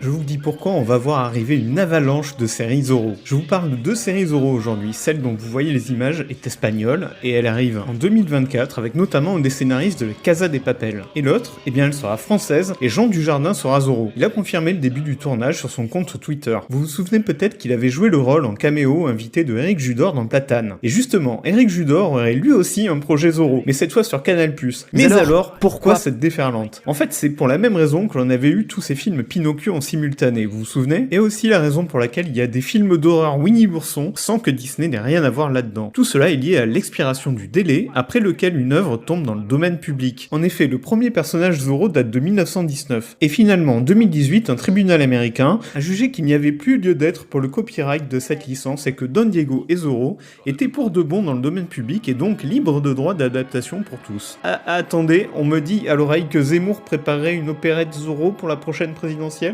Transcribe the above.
Je vous dis pourquoi on va voir arriver une avalanche de séries Zorro. Je vous parle de deux séries Zorro aujourd'hui. Celle dont vous voyez les images est espagnole et elle arrive en 2024 avec notamment un des scénaristes de La Casa de Papel. Et l'autre, eh bien elle sera française et Jean Dujardin sera Zorro. Il a confirmé le début du tournage sur son compte Twitter. Vous vous souvenez peut-être qu'il avait joué le rôle en caméo invité de Éric Judor dans Platane. Et justement, Éric Judor aurait lui aussi un projet Zorro, mais cette fois sur Canal+. Mais alors, pourquoi cette déferlante? En fait, c'est pour la même raison que l'on avait eu tous ces films Pinocchio en simultané, vous vous souvenez? Et aussi la raison pour laquelle il y a des films d'horreur Winnie l'ourson sans que Disney n'ait rien à voir là-dedans. Tout cela est lié à l'expiration du délai après lequel une œuvre tombe dans le domaine public. En effet, le premier personnage Zorro date de 1919. Et finalement, en 2018, un tribunal américain a jugé qu'il n'y avait plus lieu d'être pour le copyright de cette licence et que Don Diego et Zorro étaient pour de bon dans le domaine public et donc libres de droits d'adaptation pour tous. Attendez, on me dit à l'oreille que Zemmour préparerait une opérette Zorro pour la prochaine présidentielle?